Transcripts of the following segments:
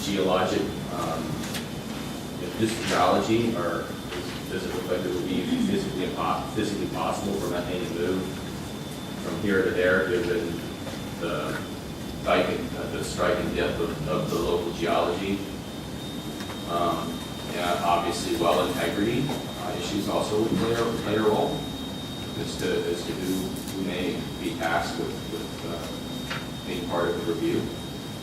geologic, this geology, or does it look like it would be physically possible for methane to move from here to there, given the striking depth of the local geology? And obviously, well integrity issues also would play a role as to who may be tasked with being part of the review.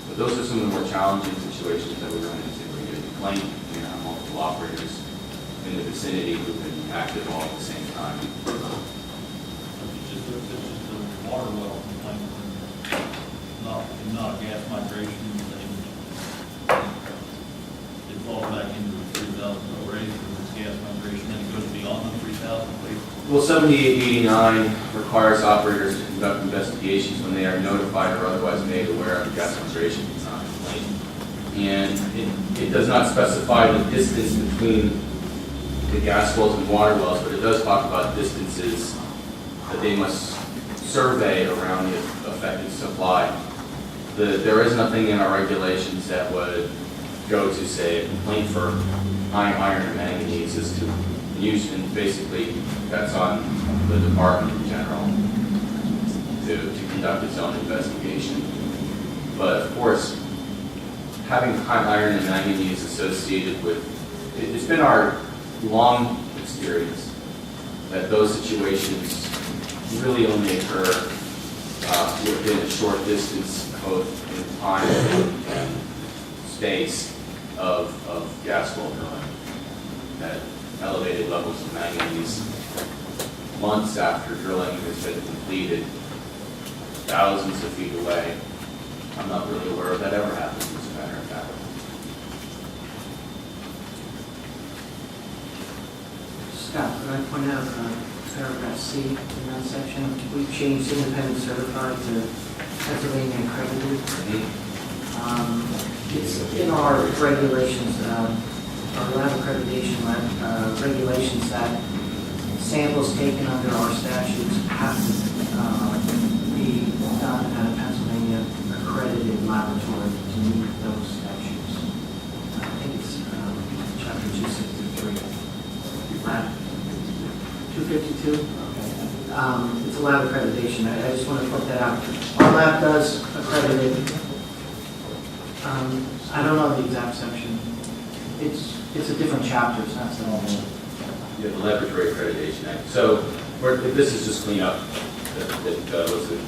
But those are some of the more challenging situations that we run into where you claim you have multiple operators in the vicinity who can be active all at the same time. It's just a water well complaint, not a gas migration thing. It falls back into the 3,000 foot rate because it's gas migration and it goes beyond the 3,000 feet. Well, 7889 requires operators to conduct investigations when they are notified or otherwise made aware of a gas migration complaint. And it does not specify the distance between the gas wells and water wells, but it does talk about distances that they must survey around the affected supply. There is nothing in our regulations that would go to, say, a complaint for iron or manganese is to use, and basically that's on the department in general to conduct its own investigation. But of course, having high iron and manganese associated with, it's been our long experience that those situations really only occur within a short distance, both in time and space of gas well drilling at elevated levels of manganese months after drilling has been completed, thousands of feet away. I'm not really aware of that ever happening, as a matter of fact. Scott, could I point out paragraph C in that section? We changed independent certified to Pennsylvania accredited. It's in our regulations, our lab accreditation regulations, that samples taken under our statutes have to be done at a Pennsylvania accredited laboratory to meet those statutes. I think it's chapter 263. Lab 252? Okay. It's a lab accreditation. I just want to put that out. Our lab does accredit it. I don't know the exact section. It's a different chapter. It's not so. Yeah, the Laboratory Accreditation Act. So this is just cleanup that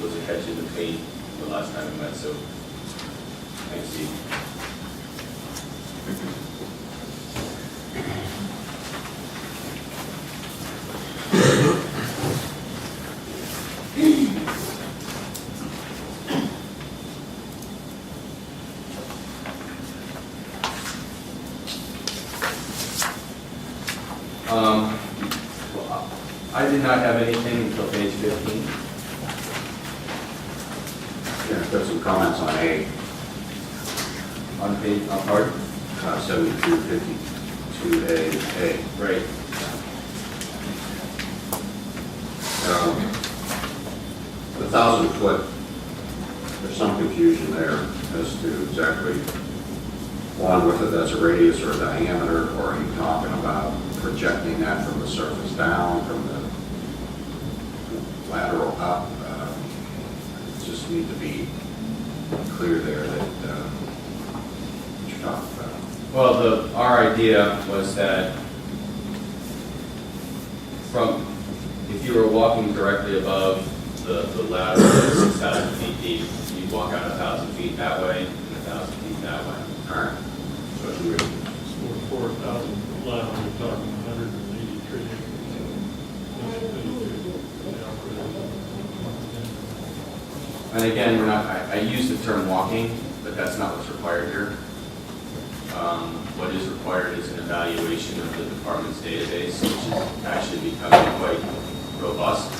was a catch in between the last time we met. So thanks, Steve. Well, I did not have anything until page 15. Yeah, I've got some comments on A, On page, on part? 7252A. Right. The 1,000 foot, there's some confusion there as to exactly, one, whether that's a radius or a diameter, or are you talking about projecting that from the surface down, from the lateral up? Just need to be clear there that what you're talking about. Well, our idea was that if you were walking directly above the ladder at 6,000 feet deep, you'd walk out 1,000 feet that way and 1,000 feet that way. All right. So if you would, 4,000 foot line, we're talking 183 acres. And again, we're not, I use the term walking, but that's not what's required here. What is required is an evaluation of the department's database, which is actually becoming quite robust.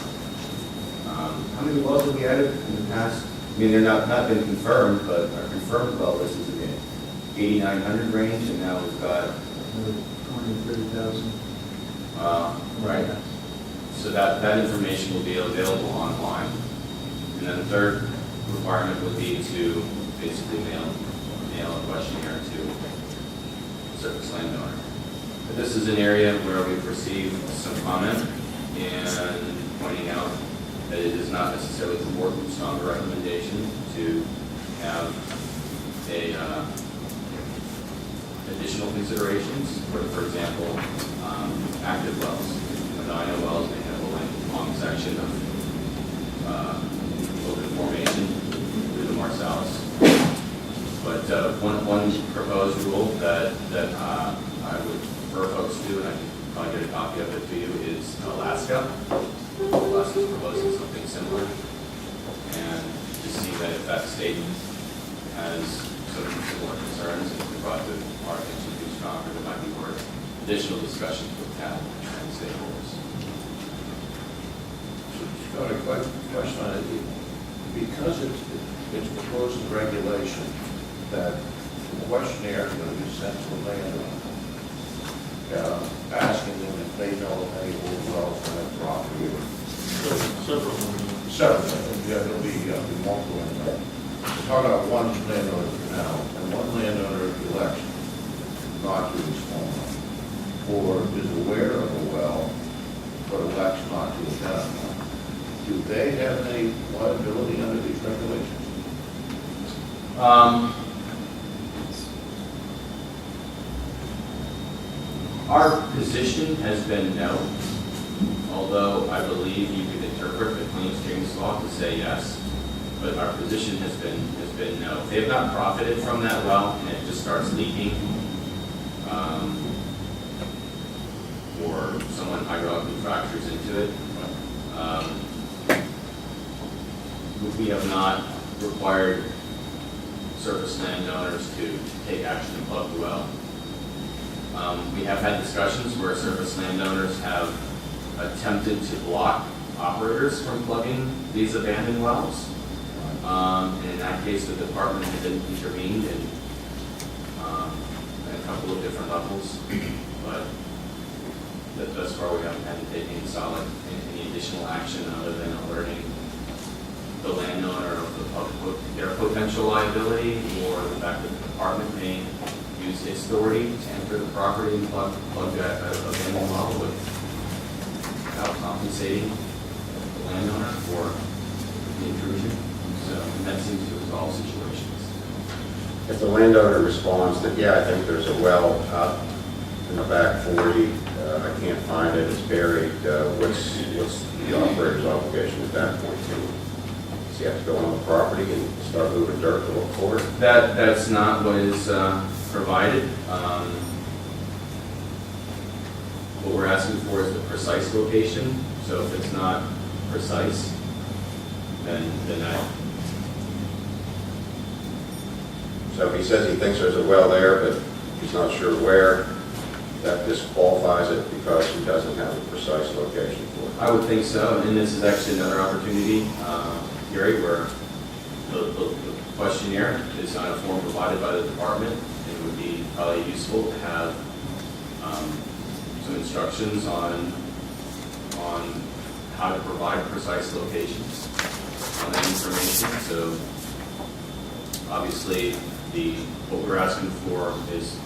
How many wells have we added in the past? I mean, they're not been confirmed, but our confirmed well list is in the 8,900 range, and now we've got 230,000. right. So that information will be available online. And then the third requirement would be to basically mail a questionnaire to surface landowner. But this is an area where we've received some comment and pointing out that it is not necessarily the board's stronger recommendation to have additional considerations, for example, active wells. The INO wells may have a long section of open formation through the Marcellus. But one proposed rule that I would refer folks to, and I can probably get a copy of it to you, is Alaska. Alaska is proposing something similar. And to see that if that state has some similar concerns and we brought to our attention too strong, there might be worth additional discussions with TAP and stakeholders. Got a question on it. Because it's proposed in regulation that the questionnaire is going to be sent to the landowner, asking them if they know of any old wells on that property. Several. Several, yeah, there'll be multiple in there. We're talking about one landowner for now, and one landowner elects not to respond, or is aware of a well, but elects not to identify. Do they have any liability under these regulations? Our position has been no, although I believe you could interpret the Clean Streams Law to say yes, but our position has been no. If they have not profited from that well and it just starts leaking, or someone hydraulically fractures into it, we have not required surface landowners to take action to plug the well. We have had discussions where surface landowners have attempted to block operators from plugging these abandoned wells. And in that case, the department has intervened in a couple of different levels, but thus far we haven't had to take any additional action other than alerting the landowner of their potential liability, or the fact that the department may use its authority to enter the property and plug that abandoned well without compensating the landowner for the intrusion. So that seems to resolve situations. If the landowner responds that, yeah, I think there's a well out in the back 40, I can't find it, it's buried, what's the operator's obligation at that point? Does he have to go on the property and start moving dirt to look for it? That's not what is provided. What we're asking for is the precise location. So if it's not precise, then that. So if he says he thinks there's a well there, but he's not sure where, that disqualifies it because he doesn't have a precise location for it. I would think so, and this is actually another opportunity, Gary, where the questionnaire is on a form provided by the department. It would be probably useful to have some instructions on how to provide precise locations on that information. So obviously, what we're asking for is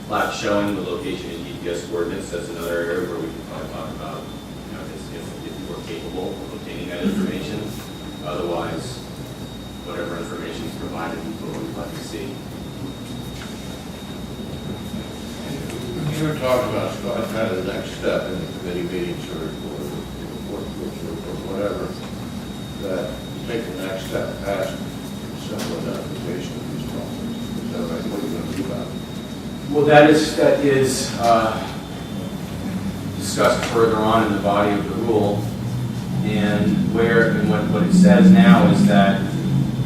flat showing the location in GPS coordinates. That's another area where we can probably talk about, if you are capable of obtaining that information. Otherwise, whatever information is provided, we will like to see. You were talking about, Scott, kind of the next step in the committee meetings or whatever, that take the next step past simple identification of these problems. Is that right? What are you going to do about it? Well, that is discussed further on in the body of the rule, and what it says now is that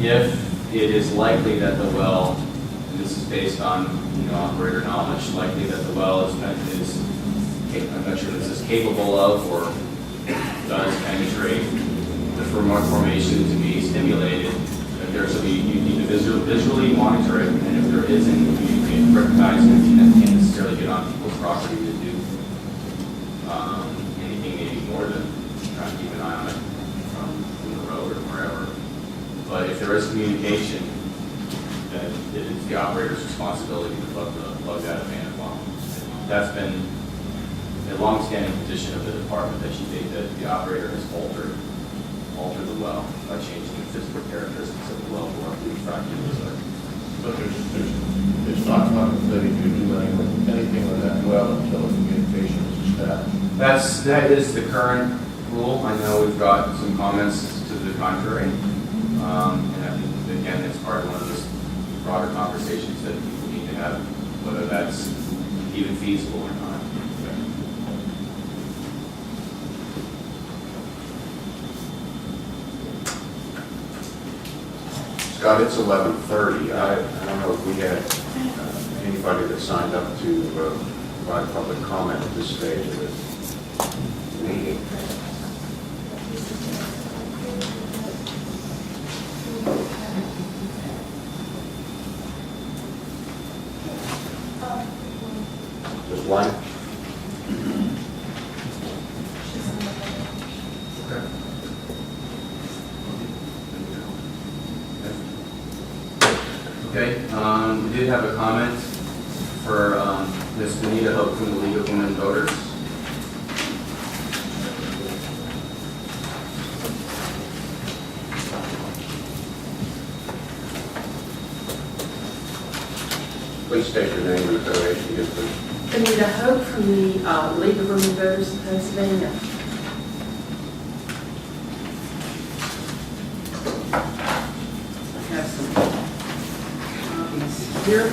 if it is likely that the well, and this is based on operator knowledge, likely that the well is I'm not sure this is capable of or does penetrate the formation to be stimulated, that there should be, you need to visually monitor it, and if there isn't, you can recognize it. You can't necessarily get on people's property to do anything maybe more than try to keep an eye on it from the road or wherever. But if there is communication, then then it is the operator's responsibility to plug that abandoned well. That's been a longstanding position of the department, that the operator has altered the well by changing the physical characteristics of the well bore the fracking result. But it's not contemplating you do anything with that well until a communication is established. That is the current rule. I know we've got some comments to the contrary. And I think, again, it's part of one of those broader conversations that people need to have, whether that's even feasible or not. Scott, it's 11:30. I don't know if we had anybody that signed up to provide public comment at this stage of the meeting. Just one? Okay, we did have a comment for Ms. Benita Hope from the League of Women Voters. Please state your name and affiliation again, please. Anita Hope from the League of Women Voters of Pennsylvania. I have some copies here.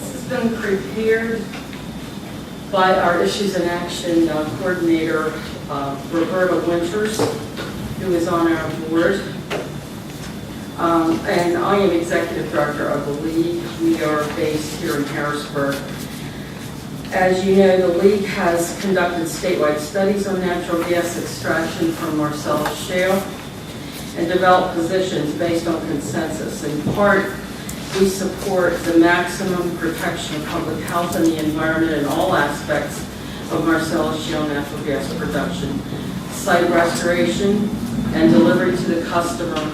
This has been prepared by our Issues in Action coordinator, Roberta Winters, who is on our board. And I am executive director of the League. We are based here in Harrisburg. As you know, the League has conducted statewide studies on natural gas extraction from Marcellus Shale and developed positions based on consensus. In part, we support the maximum protection of public health and the environment in all aspects of Marcellus Shale natural gas production, site restoration, and delivery to the customer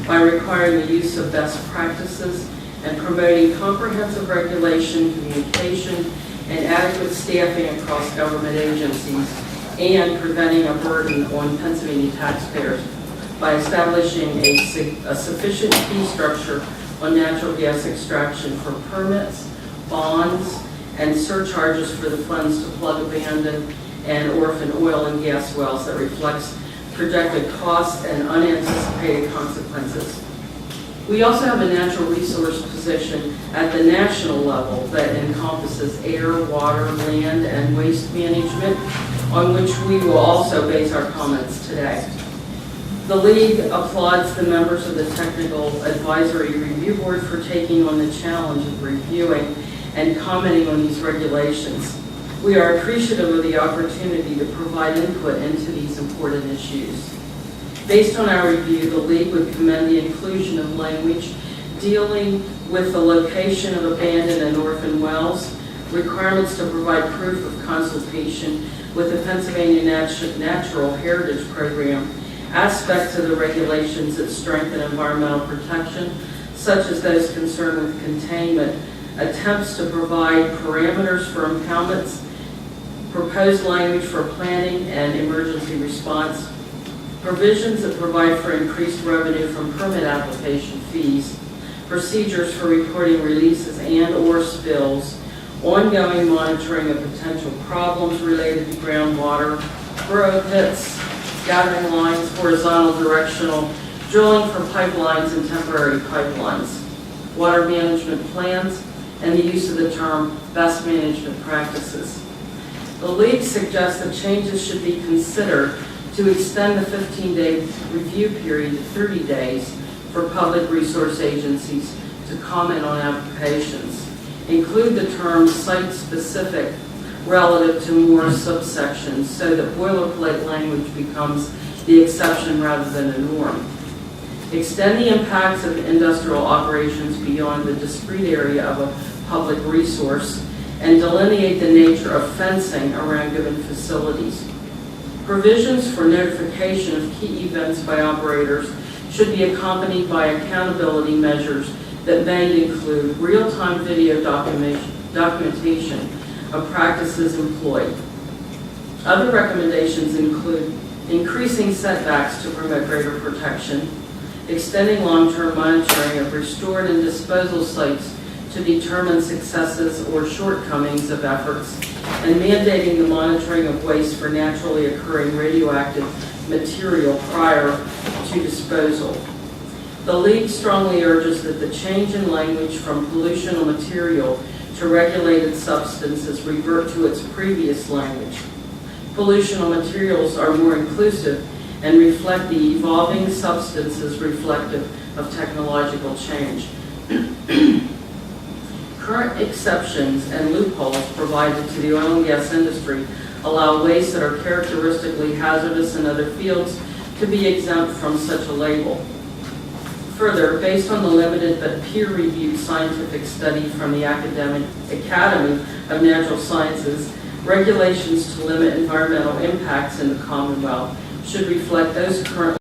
by requiring the use of best practices and promoting comprehensive regulation, communication, and adequate staffing across government agencies, and preventing a burden on Pennsylvania taxpayers by establishing a sufficient fee structure on natural gas extraction for permits, bonds, and surcharges for the funds to plug abandoned and orphan oil and gas wells that reflects projected costs and unanticipated consequences. We also have a natural resource position at the national level that encompasses air, water, land, and waste management, on which we will also base our comments today. The League applauds the members of the Technical Advisory Review Board for taking on the challenge of reviewing and commenting on these regulations. We are appreciative of the opportunity to provide input into these important issues. Based on our review, the League would commend the inclusion of language dealing with the location of abandoned and orphan wells, requirements to provide proof of consultation with the Pennsylvania Natural Heritage Program, aspects of the regulations that strengthen environmental protection, such as those concerned with containment, attempts to provide parameters for impoundments, proposed language for planning and emergency response, provisions that provide for increased revenue from permit application fees, procedures for reporting releases and/or spills, ongoing monitoring of potential problems related to groundwater, burrow pits, gathering lines, horizontal directional, drilling for pipelines and temporary pipelines, water management plans, and the use of the term best management practices. The League suggests that changes should be considered to extend the 15-day review period to 30 days for public resource agencies to comment on applications. Include the term site-specific relative to more subsections so that boilerplate language becomes the exception rather than a norm. Extend the impacts of industrial operations beyond the discrete area of a public resource and delineate the nature of fencing around given facilities. Provisions for notification of key events by operators should be accompanied by accountability measures that may include real-time video documentation of practices employed. Other recommendations include increasing setbacks to promote greater protection, extending long-term monitoring of restored and disposal sites to determine successes or shortcomings of efforts, and mandating the monitoring of waste for naturally occurring radioactive material prior to disposal. The League strongly urges that the change in language from pollutional material to regulated substances revert to its previous language. Pollutional materials are more inclusive and reflect the evolving substances reflective of technological change. Current exceptions and loopholes provided to the oil and gas industry allow wastes that are characteristically hazardous in other fields to be exempt from such a label. Further, based on the limited but peer-reviewed scientific study from the Academy of Natural Sciences, regulations to limit environmental impacts in the Commonwealth should reflect those currently